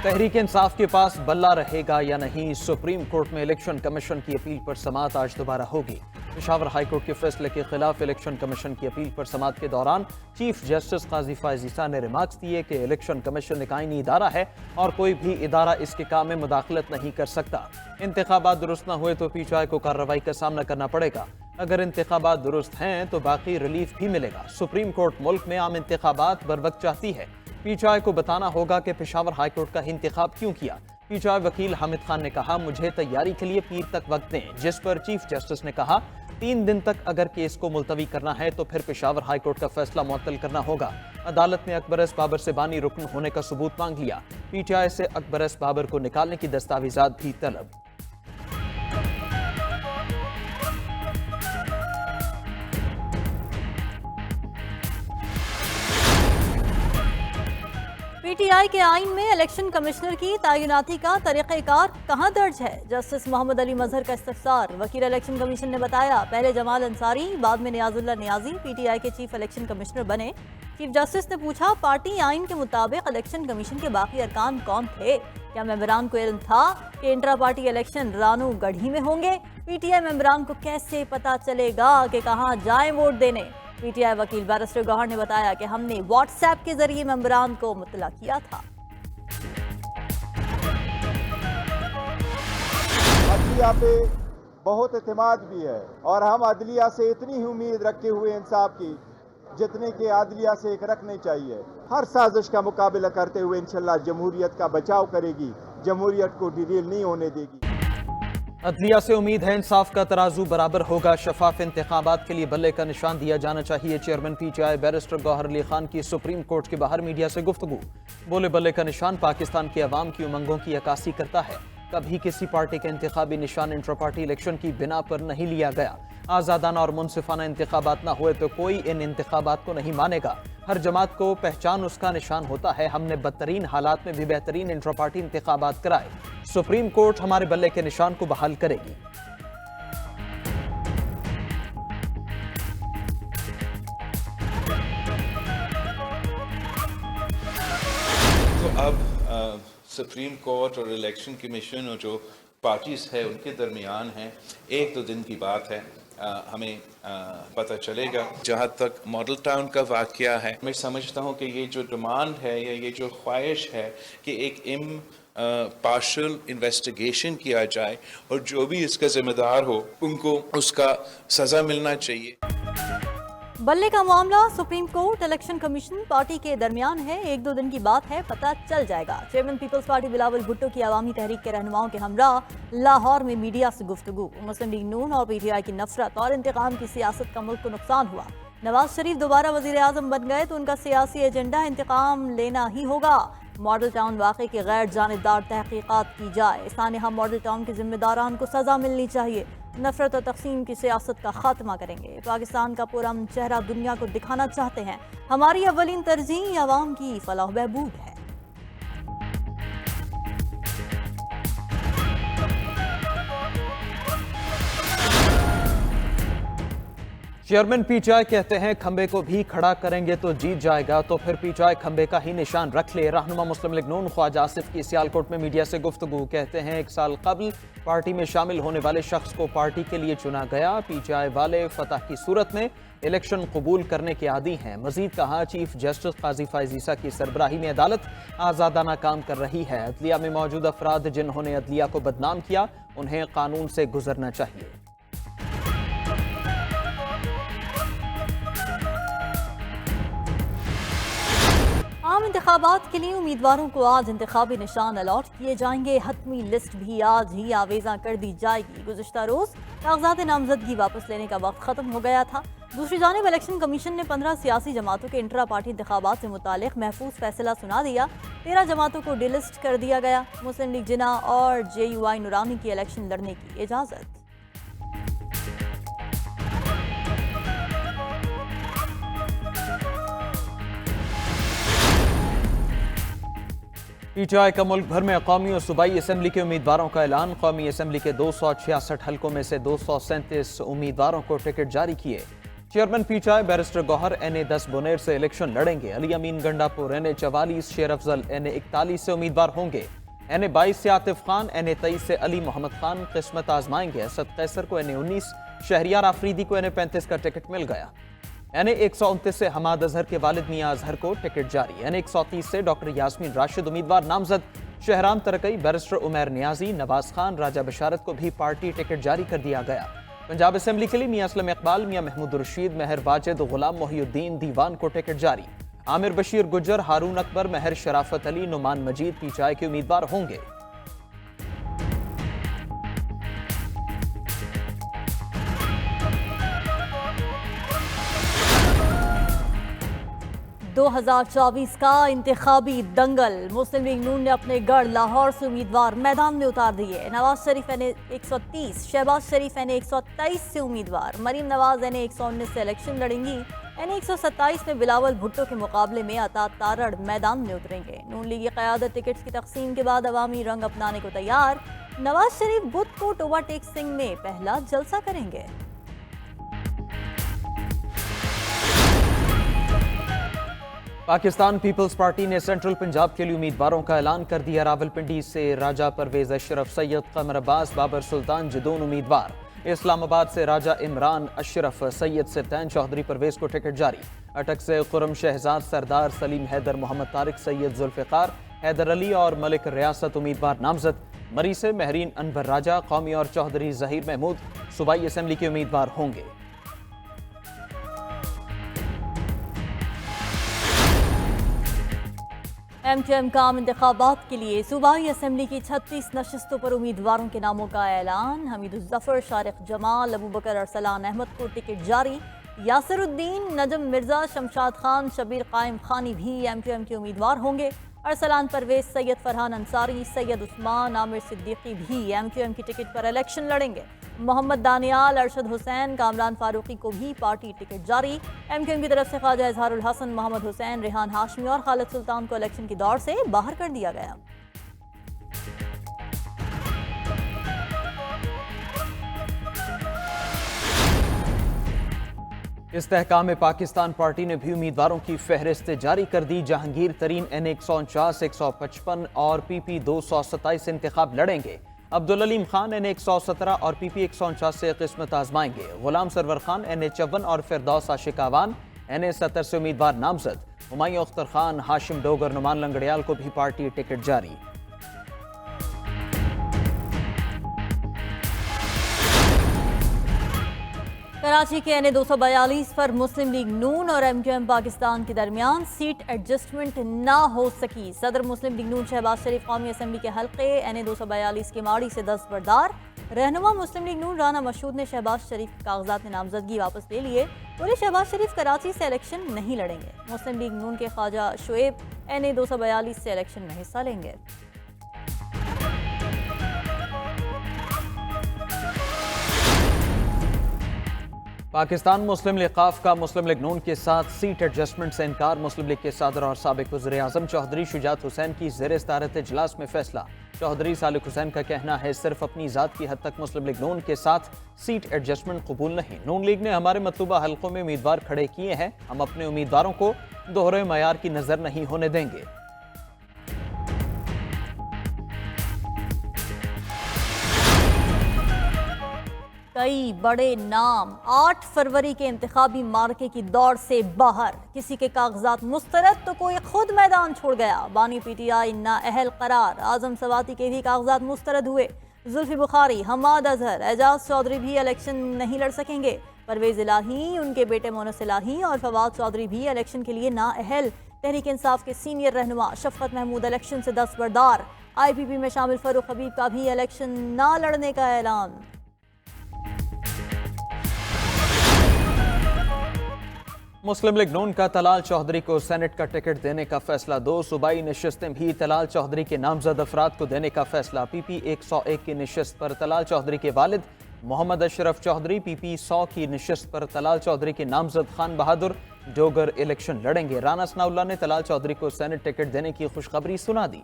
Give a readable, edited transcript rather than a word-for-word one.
तहरीक इंसाफ के पास बल्ला रहेगा या नहीं, सुप्रीम कोर्ट में इलेक्शन कमीशन की अपील पर समाअत आज दोबारा होगी। पेशावर हाई कोर्ट के फैसले के खिलाफ इलेक्शन कमीशन की अपील पर समाअत के दौरान चीफ जस्टिस काजी फैज ईसा ने रिमार्क्स दिए कि इलेक्शन कमीशन एक आईनी इदारा है और कोई भी इदारा इसके काम में मुदाखलत नहीं कर सकता। इंतखाबात दुरुस्त न हुए तो पीटीआई को कार्रवाई का सामना करना पड़ेगा। अगर इंतखाबात दुरुस्त हैं तो बाकी रिलीफ भी मिलेगा। सुप्रीम कोर्ट मुल्क में आम इंतखाबात बर वक्त चाहती है। पीटीआई को बताना होगा कि पेशावर हाई कोर्ट का इंतखाब क्यों किया। पीटीआई वकील हामिद खान ने कहा, मुझे तैयारी के लिए पीर तक वक्त दें, जिस पर चीफ जस्टिस ने कहा 3 दिन तक अगर केस को मुलतवी करना है तो फिर पेशावर हाई कोर्ट का फैसला मुअत्तल करना होगा। अदालत ने अकबर एस बाबर से बानी रुकन होने का सबूत मांग लिया। पीटीआई से अकबर एस बाबर को निकालने की दस्तावेजात भी तलब। पीटीआई के आइन में इलेक्शन कमिश्नर की तैनाती का तरीक़ेकार कहाँ दर्ज है? जस्टिस मोहम्मद अली मजहर का इस्तफसार। वकील इलेक्शन कमीशन ने बताया, पहले जमाल अंसारी, बाद में नियाजुल्लाह नियाजी पीटीआई के चीफ इलेक्शन कमिश्नर बने। चीफ जस्टिस ने पूछा, पार्टी आइन के मुताबिक इलेक्शन कमीशन के बाकी अरकान कौन थे? क्या मेंबरान को इल्म था कि इंट्रा पार्टी इलेक्शन रानो गढ़ी में होंगे? पीटीआई मेंबरान को कैसे पता चलेगा कि कहाँ जाएं वोट देने? पीटीआई वकील बैरिस्टर गौहर ने बताया कि हमने व्हाट्सएप के जरिए मेंबरान को मुतला किया था। अदलिया पे बहुत एतमाद भी है और हम अदलिया से इतनी ही उम्मीद रखे हुए इंसाफ की जितने के अदलिया से एक रखने चाहिए। हर साजिश का मुकाबला करते हुए इंशाल्लाह जमहूरियत का बचाव करेगी, जमहूरियत को डिरेल नहीं होने देगी। अदलिया से उम्मीद है इंसाफ का तराजू बराबर होगा। शफाफ इंतखाबात के लिए बल्ले का निशान दिया जाना चाहिए। Chairman PTI barrister Gohar Ali Khan की सुप्रीम कोर्ट के बाहर मीडिया से गुफ्तगू। बोले, बल्ले का निशान पाकिस्तान के अवाम की उमंगों की अक्कासी करता है। कभी किसी पार्टी का इंतखाबी निशान इंट्रा पार्टी इलेक्शन की बिना पर नहीं लिया गया। आज़ादाना और मुनसिफाना इंतखाबात ना हुए तो कोई इन इंतखाबात को नहीं मानेगा। हर जमात को पहचान उसका निशान होता है। हमने बदतरीन हालात में भी बेहतरीन इंट्रा पार्टी इंतखाबात कराए। सुप्रीम कोर्ट हमारे बल्ले के निशान को बहाल करेगी। तो अब सुप्रीम कोर्ट और इलेक्शन कमीशन और जो पार्टीज है उनके दरमियान है, 1-2 दिन की बात है। हमें पता चलेगा। जहाँ तक मॉडल टाउन का वाक़या है, मैं समझता हूँ कि ये जो डिमांड है या ये जो ख्वाहिश है कि एक पार्शल इन्वेस्टिगेशन किया जाए और जो भी इसका जिम्मेदार हो उनको उसका सज़ा मिलना चाहिए। बल्ले का मामला supreme court election commission party के दरमियान है। 1-2 दिन की बात है, पता चल जाएगा। चेयरमैन पीपल्स पार्टी बिलावल भुट्टो की अवामी तहरीक के रहनुमाओं के हमरा लाहौर में मीडिया से गुफ्तगू। मुस्लिम लीग नून और पीटीआई की नफरत और इंतकाम की सियासत का मुल्क को नुकसान हुआ। नवाज शरीफ दोबारा वजीर आजम बन गए तो उनका सियासी एजेंडा इंतकाम लेना ही होगा। मॉडल टाउन वाक़े की गैर जानिबदार तहकीकात की जाए। सानिहा मॉडल टाउन के जिम्मेदारान को सज़ा मिलनी चाहिए। नफरत और तकसीम की सियासत का खात्मा करेंगे। पाकिस्तान का पुरअमन चेहरा दुनिया को दिखाना चाहते हैं। हमारी अव्वलीन तरजीह अवाम की फलाह बहबूद है। चेयरमैन पीटीआई कहते हैं, खंबे को भी खड़ा करेंगे तो जीत जाएगा, तो फिर पीटीआई खंबे का ही निशान रख ले। रहनुमा मुस्लिम लीग नून ख्वाजा आसिफ की सियालकोट में मीडिया से गुफ्तगू। कहते हैं, 1 साल कबल पार्टी में शामिल होने वाले शख्स को पार्टी के लिए चुना गया। पीटीआई वाले फतह की सूरत में इलेक्शन कबूल करने के आदी हैं। मजीद कहा, चीफ जस्टिस काजी फैज ईसा की सरबराही में अदालत आज़ादाना काम कर रही है। अदलिया में मौजूद अफराद जिन्होंने अदलिया को बदनाम किया, उन्हें कानून से गुजरना चाहिए। आम इंतखाबात के लिए उम्मीदवारों को आज इंतखाबी निशान अलॉट किए जाएंगे। हतमी लिस्ट भी आज ही आवेजा कर दी जाएगी। गुज़िश्ता रोज कागजात नामजदगी वापस लेने का वक्त खत्म हो गया था। दूसरी जानिब इलेक्शन कमीशन ने 15 सियासी जमातों के इंट्रा पार्टी इंतखाबात से मुतालिक महफूज फैसला सुना दिया। 13 जमातों को डिलिस्ट कर दिया गया। मुस्लिम लीग जिना और JUI नूरानी की इलेक्शन लड़ने की इजाज़त। पीटीआई का मुल्क भर में कौमी और सूबाई असम्बली के उम्मीदवारों का ऐलान। कौमी असम्बली के 266 हलकों में से 237 उम्मीदवारों को टिकट जारी किए। Chairman PTI barrister Gohar NA10 Buner से इलेक्शन लड़ेंगे। अली अमीन गंडापुर NA44, शेर अफजल NA41 से उम्मीदवार होंगे। NA22 से आतिफ खान, NA23 से अली मोहम्मद खान किस्मत आजमाएंगे। असद कैसर को NA19, शहरियार आफरीदी को NA35 का टिकट मिल गया। NA129 से हमाद अजहर के वालिद मियां अजहर को टिकट जारी। NA130 से डॉक्टर यास्मीन राशिद उम्मीदवार नामजद। शहराम तरकई, बैरिस्टर उमैर नियाजी, नवाज खान, राजा बशारत को भी पार्टी टिकट जारी कर दिया गया। पंजाब असेंबली के लिए मियां असलम इकबाल, मियां महमूद रशीद, महर वाजिद, गुलाम मोहिउद्दीन दीवान को टिकट जारी। आमिर बशीर गुज्जर, हारून अकबर, महर शराफत अली, नुमान मजीद पीटीआई के उम्मीदवार होंगे। दो 2024 का इंतखाबी दंगल। मुस्लिम लीग नून ने अपने गढ़ लाहौर से उम्मीदवार मैदान में उतार दिए। नवाज शरीफ NA130, शहबाज शरीफ NA123 से उम्मीदवार। मरीम नवाज NA119 से इलेक्शन लड़ेंगी। NA127 में बिलावल भुट्टो के मुकाबले में अता तारड़ मैदान में उतरेंगे। नून लीग की क़यादत टिकट्स की तकसीम के बाद अवामी रंग अपनाने को तैयार। नवाज शरीफ बुध को टोबा टेक सिंह में पहला जलसा करेंगे। पाकिस्तान पीपल्स पार्टी ने सेंट्रल पंजाब के लिए उम्मीदवारों का ऐलान कर दिया। रावलपिंडी से राजा परवेज अशरफ, सैयद कमर अब्बास, बाबर सुल्तान जदून उम्मीदवार। इस्लामाबाद से राजा इमरान अशरफ, सैयद सिफ्तैन चौधरी परवेज को टिकट जारी। अटक से खुरम शहजाद, सरदार सलीम हैदर, मोहम्मद तारिक, सैयद जुल्फ़िकार, हैदर अली और मलिक रियासत उम्मीदवार नामजद। मरी से महरीन अनवर राजा, कौमी और चौधरी जहीर महमूद सूबाई असेंबली के उम्मीदवार होंगे। MQM का आम इंतखाबात के लिए सूबाई असेंबली की 36 नशस्तों पर उम्मीदवारों के नामों का ऐलान। हमीदुज़्ज़फ़र, शारिक जमाल, अबू बकर अरसलान अहमद को टिकट जारी। यासिरुद्दीन, नजम मिर्जा, शमशाद खान, शबीर कायम खानी भी MQM के उम्मीदवार होंगे। अरसलान परवेज, सैयद फरहान अंसारी, सैयद उस्मान, आमिर सिद्दीकी भी MQM की टिकट पर इलेक्शन लड़ेंगे। मोहम्मद दानियाल, अरशद हुसैन, कामरान फारूकी को भी पार्टी टिकट जारी। MQM की तरफ से ख्वाजा इजहारुल हसन, मोहम्मद हुसैन, रेहान हाशमी और खालिद सुल्तान को इलेक्शन की दौड़ से बाहर कर दिया गया। इस्तेहकाम पाकिस्तान पार्टी ने भी उम्मीदवारों की फहरिस्त जारी कर दी। जहांगीर तरीन NA149, 155 और PP 227 से इंतखाब लड़ेंगे। अब्दुल अलीम खान NA117 और PP 149 से किस्मत आजमाएंगे। गुलाम सरवर खान NA54 और फिरदौस आशिक आवान NA70 से उम्मीदवार नामजद। हुमायूं अख्तर खान, हाशिम डोगर, नुमान लंगड़ियाल को भी पार्टी टिकट जारी। कराची के NA242 पर मुस्लिम लीग नून और MQM पाकिस्तान के दरमियान सीट एडजस्टमेंट ना हो सकी। सदर मुस्लिम लीग नून शहबाज शरीफ कौमी असेंबली के हल्के NA242 के माड़ी से दस्तबरदार। रहनुमा मुस्लिम लीग नून राना मशहूद ने शहबाज शरीफ कागजात नामजदगी वापस ले लिए। बोले शहबाज शरीफ कराची से इलेक्शन नहीं लड़ेंगे। मुस्लिम लीग नून के ख्वाजा शुएब NA242 से इलेक्शन में हिस्सा लेंगे। पाकिस्तान मुस्लिम लीग क़ाफ का मुस्लिम लीग नून के साथ सीट एडजस्टमेंट से इनकार। मुस्लिम लीग के सदर और साबिक वज़ीर आज़म चौधरी शुजात हुसैन की ज़ेर सदारत इजलास में फैसला। चौधरी सालिक हुसैन का कहना है सिर्फ अपनी ज़ात की हद तक मुस्लिम लीग नून के साथ सीट एडजस्टमेंट कबूल नहीं। नून लीग ने हमारे मतलूबा हल्कों में उम्मीदवार खड़े किए हैं, हम अपने उम्मीदवारों को दोहरे मयार की नज़र नहीं होने देंगे। कई बड़े नाम 8 फरवरी के इंतखाबी मार्के की दौड़ से बाहर। किसी के कागजात मुस्तरद तो कोई खुद मैदान छोड़ गया। बानी PTI ना अहल करार। आजम सवाती के भी कागजात मुस्तरद हुए। जुल्फी बुखारी, हमाद अजहर, एजाज चौधरी भी इलेक्शन नहीं लड़ सकेंगे। परवेज इलाही, उनके बेटे मोनस इलाही और फवाद चौधरी भी इलेक्शन के लिए ना अहल। तहरीक इंसाफ के सीनियर रहनुमा शफकत महमूद इलेक्शन से दस्तबरदार। IPP में शामिल फरूख हबीब का भी इलेक्शन ना लड़ने का ऐलान। मुस्लिम लीग नून का तलाल चौधरी को सेनेट का टिकट देने का फैसला। 2 सूबाई नशिस्तें भी तलाल चौधरी के नामजद अफराद को देने का फैसला। PP 101 की नशिस्त पर तलाल चौधरी के वालिद मोहम्मद अशरफ चौधरी, PP 100 की नशिस्त पर तलाल चौधरी के नामजद खान बहादुर डोगर इलेक्शन लड़ेंगे। राना सनाउल्लाह ने तलाल चौधरी को सेनेट टिकट देने की खुशखबरी सुना दी।